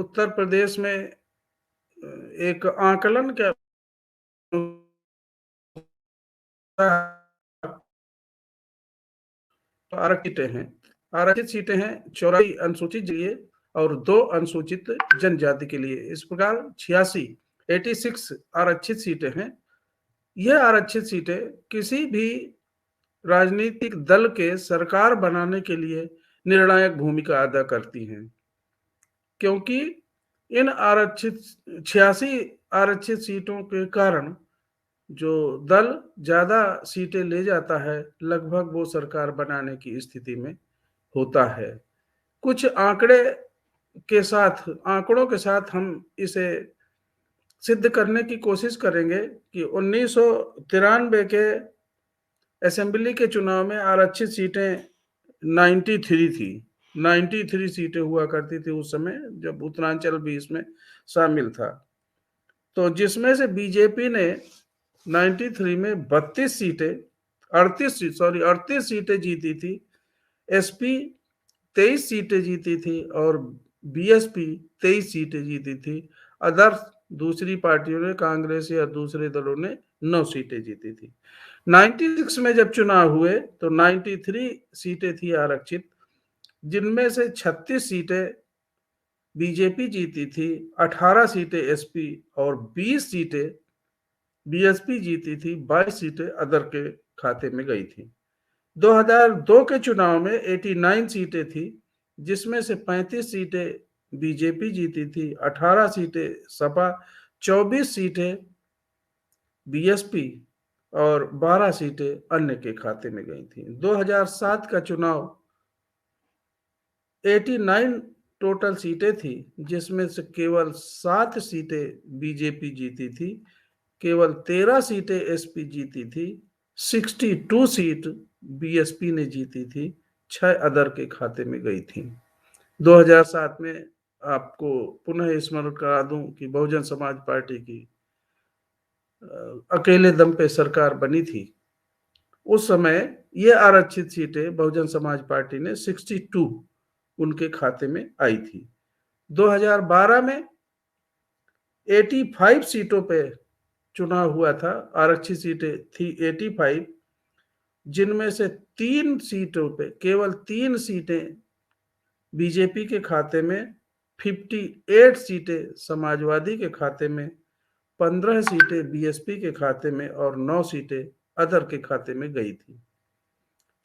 उत्तर प्रदेश में एक आकलन के आरक्षित हैं। आरक्षित सीटें हैं 84 अनुसूचित लिए और 2 अनुसूचित जनजाति के लिए। इस प्रकार 86 आरक्षित सीटें हैं। यह आरक्षित सीटें किसी भी राजनीतिक दल के सरकार बनाने के लिए निर्णायक भूमिका अदा करती हैं, क्योंकि इन आरक्षित 86 आरक्षित सीटों के कारण जो दल ज्यादा सीटें ले जाता है, लगभग वो सरकार बनाने की स्थिति में होता है। कुछ आंकड़ों के साथ हम इसे सिद्ध करने की कोशिश करेंगे कि 1993 के असेंबली के चुनाव में आरक्षित सीटें 93 थी। 93 सीटें हुआ करती थी उस समय, जब उत्तरांचल भी इसमें शामिल था। तो जिसमें से बीजेपी ने 93 में 32 सीटें 38 सीटें जीती थी, एसपी 23 सीटें जीती थी और बीएसपी 23 सीटें जीती थी। अदर्स दूसरी पार्टियों ने, कांग्रेस या दूसरे दलों ने 9 सीटें जीती थी। 96 में जब चुनाव हुए तो 93 सीटें थी आरक्षित, जिनमें से 36 सीटें बीजेपी जीती थी, 18 सीटें एसपी और 20 सीटें बीएसपी जीती थी, 22 सीटें अदर के खाते में गई थी। 2002 के चुनाव में 89 सीटें थी, जिसमें से 35 सीटें बीजेपी जीती थी, 18 सीटें सपा, 24 सीटें बीएसपी और 12 सीटें अन्य के खाते में गई थी। 2007 का चुनाव 89 टोटल सीटें थी, जिसमें से केवल 7 सीटें बीजेपी जीती थी, केवल 13 सीटें एसपी जीती थी, 62 सीट बीएसपी ने जीती थी, 6 अदर के खाते में गई थी। 2007 में आपको पुनः स्मरण करा दूं कि बहुजन समाज पार्टी की अकेले दम पे सरकार बनी थी। उस समय ये आरक्षित सीटें बहुजन समाज पार्टी ने 62 उनके खाते में आई थी। 2012 में 85 सीटों पे चुनाव हुआ था, आरक्षित सीटें थी 85, जिनमें से 3 सीटों पे केवल 3 सीटें बीजेपी के खाते में, 58 सीटें समाजवादी के खाते में, 15 सीटें बीएसपी के खाते में और 9 सीटें अदर के खाते में गई थी।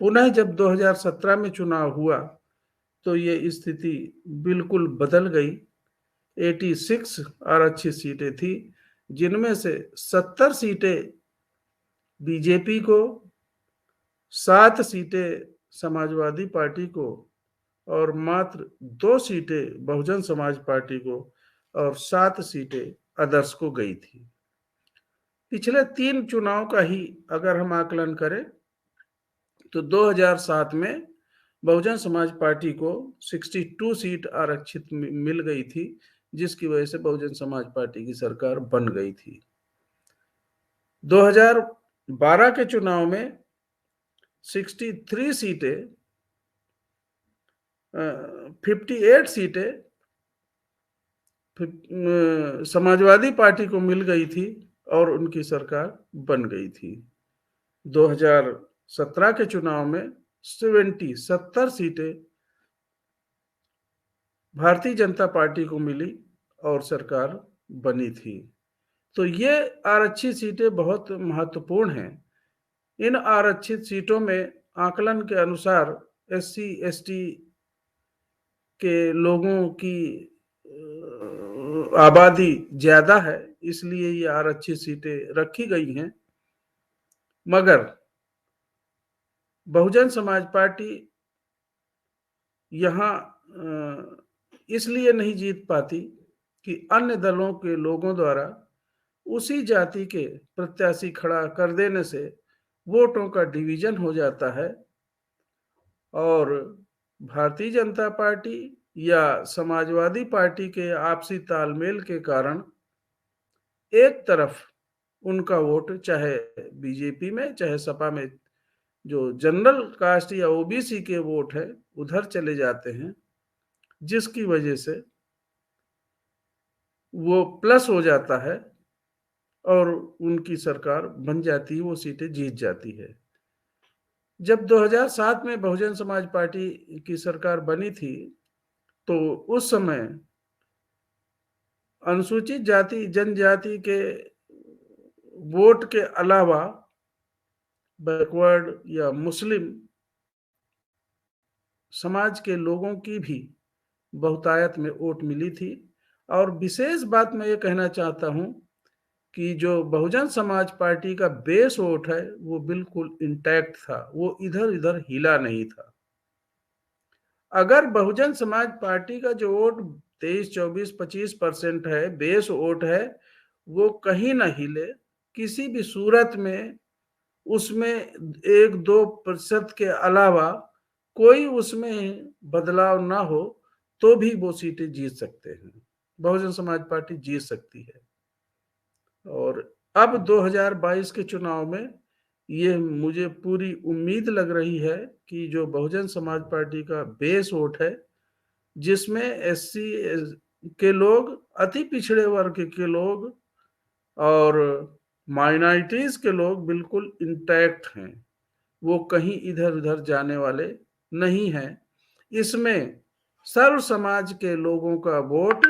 पुनः जब 2017 में चुनाव हुआ तो ये स्थिति बिल्कुल बदल गई। 86 आरक्षित सीटें थी, जिनमें से 70 सीटें बीजेपी को, 7 सीटें समाजवादी पार्टी को और मात्र 2 सीटें बहुजन समाज पार्टी को और 7 सीटें अदर्स को गई थी। पिछले 3 चुनाव का ही अगर हम आकलन करें तो 2007 में बहुजन समाज पार्टी को 62 सीट आरक्षित मिल गई थी, जिसकी वजह से बहुजन समाज पार्टी की सरकार बन गई थी। 2012 के चुनाव में 63 सीटें 58 सीटें समाजवादी पार्टी को मिल गई थी और उनकी सरकार बन गई थी। 2017 के चुनाव में 70 सीटें भारतीय जनता पार्टी को मिली और सरकार बनी थी। तो ये आरक्षित सीटें बहुत महत्वपूर्ण हैं। इन आरक्षित सीटों में आकलन के अनुसार एससी एसटी के लोगों की आबादी ज्यादा है, इसलिए ये आरक्षित सीटें रखी गई हैं। मगर बहुजन समाज पार्टी यहाँ इसलिए नहीं जीत पाती कि अन्य दलों के लोगों द्वारा उसी जाति के प्रत्याशी खड़ा कर देने से वोटों का डिवीजन हो जाता है और भारतीय जनता पार्टी या समाजवादी पार्टी के आपसी तालमेल के कारण एक तरफ उनका वोट, चाहे बीजेपी में चाहे सपा में, जो जनरल कास्ट या ओबीसी के वोट है उधर चले जाते हैं, जिसकी वजह से वो प्लस हो जाता है और उनकी सरकार बन जाती है, वो सीटें जीत जाती है। जब 2007 में बहुजन समाज पार्टी की सरकार बनी थी, तो उस समय अनुसूचित जाति जनजाति के वोट के अलावा बैकवर्ड या मुस्लिम समाज के लोगों की भी बहुतायत में वोट मिली थी। और विशेष बात मैं ये कहना चाहता हूँ कि जो बहुजन समाज पार्टी का बेस वोट है, वो बिल्कुल इंटैक्ट था, वो इधर-उधर हिला नहीं था। अगर बहुजन समाज पार्टी का जो वोट 23, 24, 25% है, बेस वोट है, वो कहीं न हिले, किसी भी सूरत में उसमें 1-2% के अलावा कोई उसमें बदलाव ना हो, तो भी वो सीटें जीत सकते हैं। बहुजन समाज पार्टी जीत सकती है। और अब 2022 के चुनाव में ये मुझे पूरी उम्मीद लग रही है कि जो बहुजन समाज पार्टी का बेस वोट है, जिसमें एससी के लोग, अति पिछड़े वर्ग के लोग और माइनॉरिटीज के लोग बिल्कुल इंटैक्ट हैं। वो कहीं इधर-उधर जाने वाले नहीं हैं। इसमें सर्व समाज के लोगों का वोट,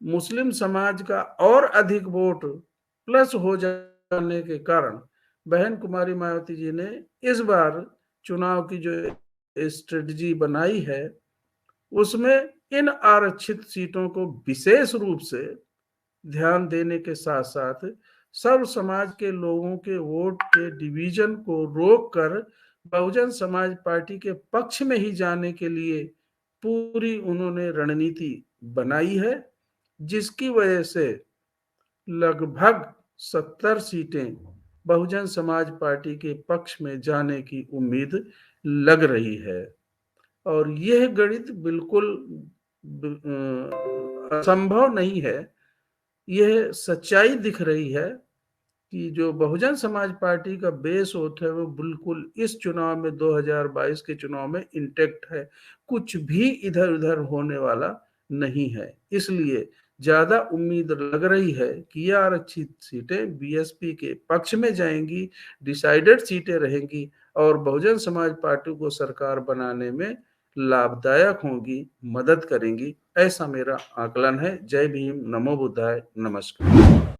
मुस्लिम समाज का और अधिक वोट प्लस हो जाने के कारण बहन कुमारी मायावती जी ने इस बार चुनाव की जो स्ट्रेटजी बनाई है, उसमें इन आरक्षित सीटों को विशेष रूप से ध्यान देने के साथ-साथ सर्व समाज के लोगों के वोट के डिवीजन को रोककर बहुजन समाज पार्टी के पक्ष में ही जाने के लिए पूरी उन्होंने रणनीति बनाई है, जिसकी वजह से लगभग 70 सीटें बहुजन समाज पार्टी के पक्ष में जाने की उम्मीद लग रही है। और यह गणित बिल्कुल असंभव नहीं है। यह सच्चाई दिख रही है कि जो बहुजन समाज पार्टी का बेस वोट है, वो बिल्कुल इस चुनाव में 2022 के चुनाव में इंटैक्ट है। कुछ भी इधर-उधर होने वाला नहीं है। इसलिए ज़्यादा उम्मीद लग रही है कि ये आरक्षित सीटें बीएसपी के पक्ष में जाएँगी, डिसाइडेड सीटें रहेंगी और बहुजन समाज पार्टी को सरकार बनाने में लाभदायक होंगी, मदद करेंगी। ऐसा मेरा आकलन है। जय भीम, नमो बुद्धाय, नमस्कार।